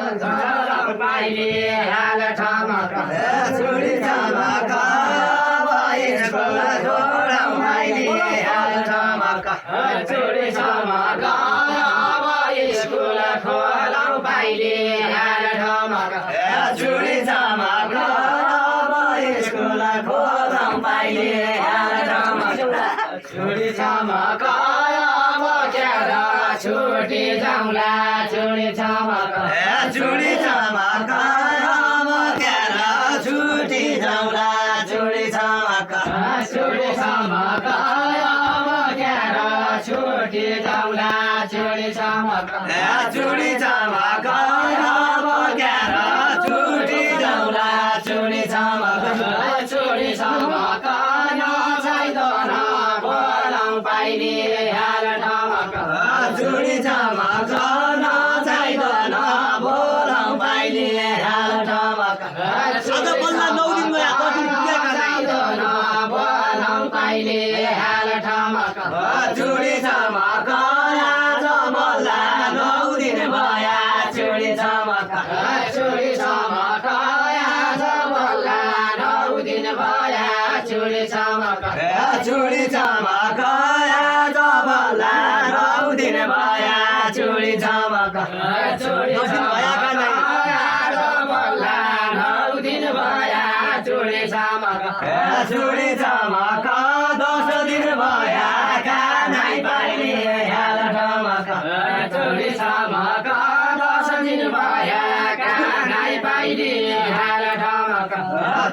पाइले हाल ठमका छुरी ठमका स्कुल छोडौँ पाइले हाल ठमका छुरी ठमका स्कुल खोलौँ पाइले हाल ठमका छुरी ठमका स्कुल खोलौँ पाइले हाल ठमका छुरी ठमका छुट्टी जाउँला छुरी ठमका छुरी ठमका छुट्टी जाउँला छुरी ठमका छुरी ठमका छुट्टी जाउँला छुरी ठमका छुरी ठमका छुट्टी जाउँला छुरी ठमका छुरी ठमका नचाहिँदैन बोलाउँ पाइने हाल ठमका छुरी ठमका नचाहिँदैन बोलाउँ पाइने हाल ठमका नचाहिँदैन बोलाउँ पाइने हाल ठमका छुरी ठमका आज मल्ला 9 दिन भया छुरी ठमका छुरी ठमका आज मल्ला 9 दिन भया छुरी ठमका छुरी ठमका आज मल्ला 9 दिन भया छुरी ठमका छुरी ठमका आज मल्ला 9 दिन भया छुरी ठमका छुरी ठमका 10 दिन भया कानै पाइने हाल ठमका छुरी ठमका 10 दिन भया कानै पाइने हाल ठमका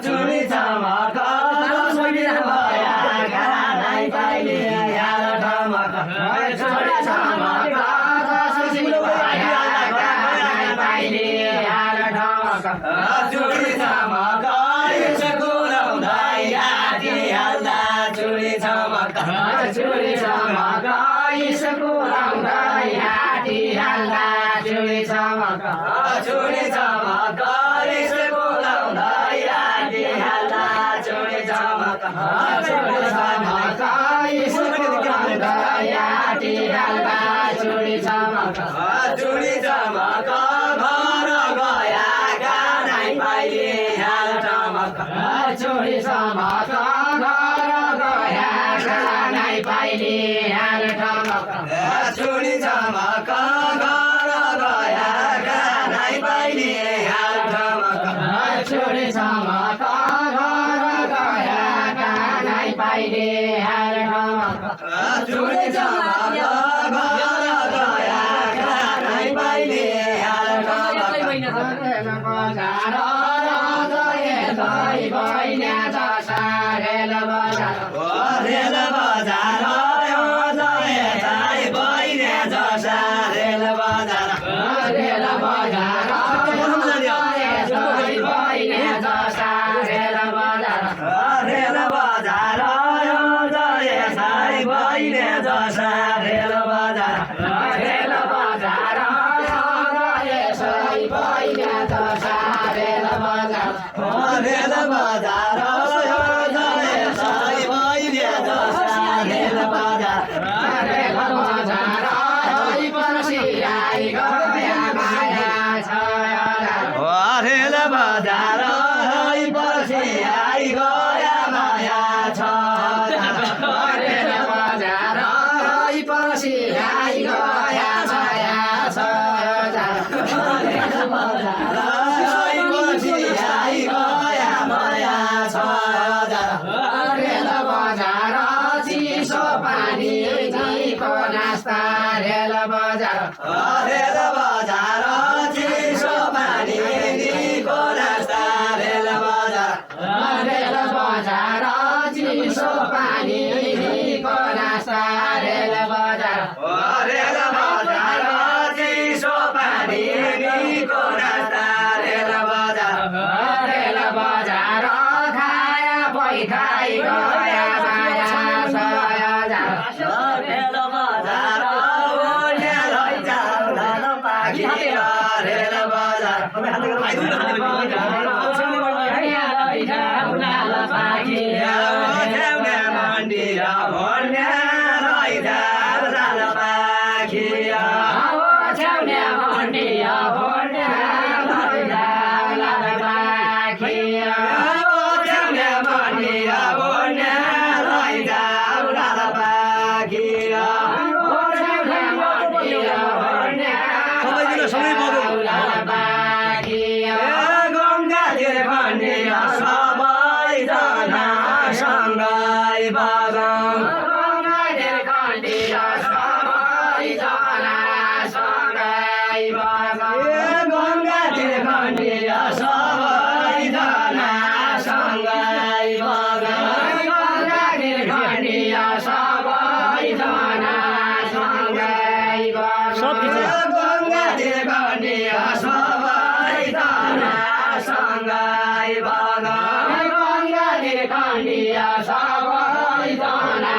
छुरी ठमका 10 दिन भया कानै पाइने हाल ठमका छुरी ठमका 10 दिन भया कानै पाइने हाल ठमका छुरी ठमका स्कुल आउँदै आँटिहाल्दा छुरी ठमका छुरी ठमका स्कुल आउँदै आँटिहाल्दा छुरी ठमका छुरी ठमका स्कुल आउँदै आँटिहाल्दा छुरी ठमका छुरी ठमका स्कुल आउँदै आँटिहाल्दा छुरी ठमका छुरी ठमका घर गया कानै पाइले हाल ठमका छुरी ठमका घर गया कानै पाइले हाल ठमका छुरी ठमका घर गया कानै पाइले हाल ठमका छुरी ठमका घर गया कानै पाइले हाल ठमका छुरी ठमका घर गया कानै पाइले हाल ठमका बहिना जसा रेल बजार रेल बजार बहिना जसा रेल बजार रेल बजार बहिना जसा रेल बजार रेल बजार बहिना जसा रेल बजार रेल बजार बहिना जसा रेल बजार रेल बजार बहिना जसा रेल बजार रेल बजार पर्सि आई गया माया छ रेल बजार पर्सि आई गया माया छ रेल बजार पर्सि आई गया माया छ रेल बजार पर्सि आई गया माया छ रेल बजार चिसो पानी चिको नास्ता रेल बजार रेल बजार चिसो पानी चिको नास्ता रेल बजार रेल बजार चिसो पानी चिको नास्ता रेल बजार रेल बजार चिसो पानी चिको नास्ता रेल बजार रेल बजार खाया पैखाइ गया माया छ रेल बजार रेल बजार गङ्गातिर खण्डिया सबैजना सँगै बजाउँ गङ्गातिर खण्डिया सबैजना सँगै बजाउँ गङ्गातिर खण्डिया सबैजना सँगै बजाउँ गङ्गातिर खण्डिया सबैजना सँगै बजाउँ गङ्गातिर खण्डिया सबैजना सँगै बजाउँ गङ्गातिर खण्डिया सबैजना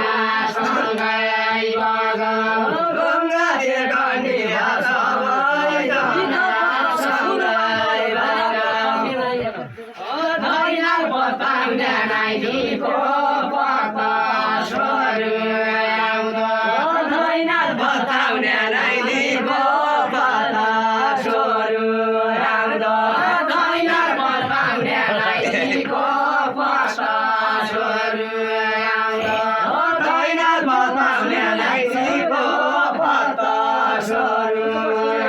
सँगै बजाउँ गङ्गातिर खण्डिया सबैजना सँगै बजाउँ धैना बताउने नाइनीको बतासहरू आउँदो धैना बताउने नाइनीको बतासहरू आउँदो धैना बताउने नाइनीको बतासहरू आउँदो धैना बताउने नाइनीको बतासहरू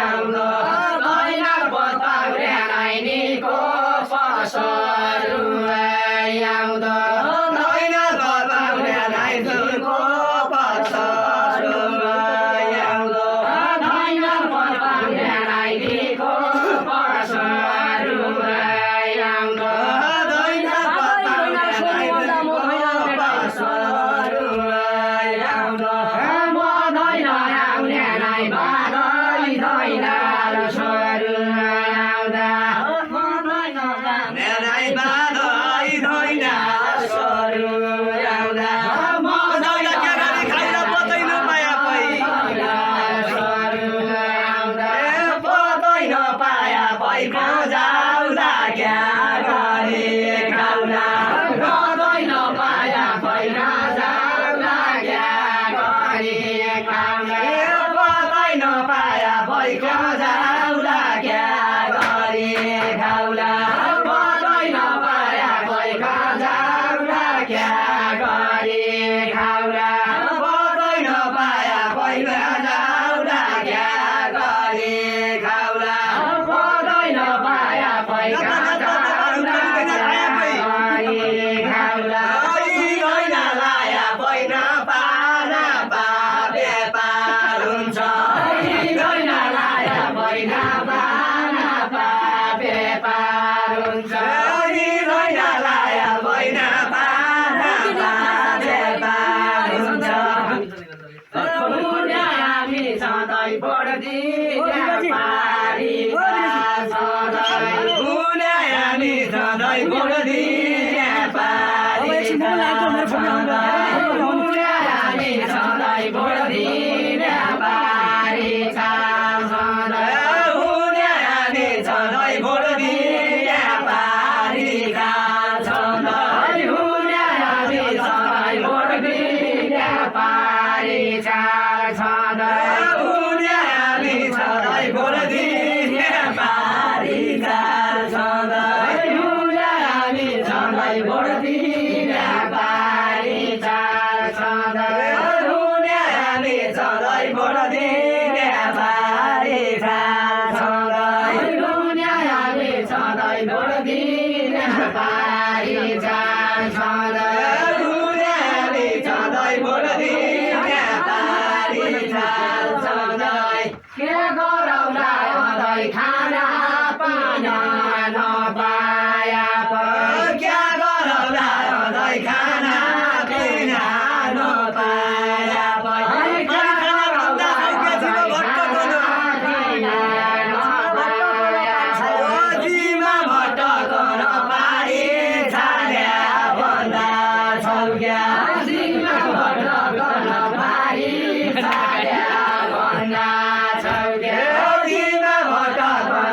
आउँदो धैना बताउने नाइनीको पसहरू आउँदो धैना बताउने नाइनीको पसहरू आउँदो धैना बताउने नाइनीको पसहरू आउँदो धैना बताउने नाइनीको पसहरू आउँदो म धैना आउने नाइ बाधै धैना सरू आउँदा म धैना आउने नाइ बाधै धैना सरू आउँदा म धैना केरारी खाएर पतैन पाया पै सरू आउँदा पतैन पाया पै जाउला क्या गरे खाउला पतैन पाया पै जाउला क्या गरे खाउला पतैन पाया पै जाउला क्या गरे खाउला पतैन पाया पै जाउला क्या गरे खाउला पतैन पाया पै जाउला क्या गरे खाउला पतैन पाया पै जाउला क्या गरे खाउला धैना लाया पैना पाना पापे पार हुन्छ धैना लाया पैना पाना पापे पार हुन्छ धैना लाया पैना पाना पापे पार हुन्छ हामी सधैँ पढ्दिने पारी सधैँ हामी सधैँ पढ्दिने पारी हामी सधैँ पढ्दिने पारी हामी सधैँ पढ्दिने पारी हामी सधैँ पढ्दिने पारी हामी सधैँ पढ्दिने पारी हामी सधैँ पढ्दिने पारी हामी सधैँ पढ्दिने पारी हामी सधैँ पढ्दिने पारी हामी सधैँ पढ्दिने पारी के गरौँला अझै खाना पाना नपाया क्या गरौँला अझै खाना पिना नपाया जीमा भट्टको नपारी छाल्या भन्दा छौक्या जीमा भट्टको नपारी छाल्या भन्दा छौक्या जीमा भट्टको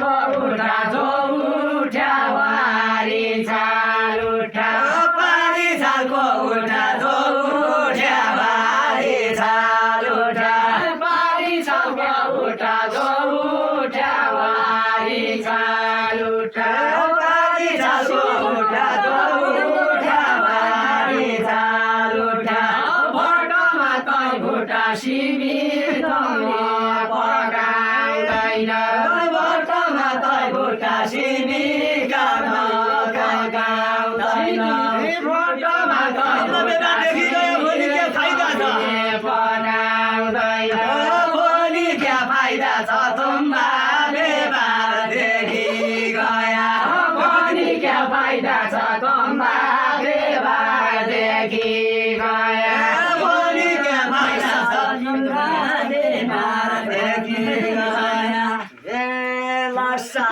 सालको उठा जो उठ्या वारी छाल उठा पारी सालको उठा जो उठ्या वारी छाल उठा पारी सालको उठा जो उठ्या वारी छाल उठा पारी सालको उठा जो उठ्या वारी छाल उठा भटमा तै भुटा सिमी पकाउँदैन भटमा तै भुटा सिमी पकाउँदैन भटमा तै भुटा सिमी पकाउँदैन भोलि क्या फाइदा छ तुम्बा बेबारदेखि गया भोलि क्या फाइदा छ तुम्बा बेबारदेखि गया भोलि क्या फाइदा छ तुम्बा बेबारदेखि गया ए लासा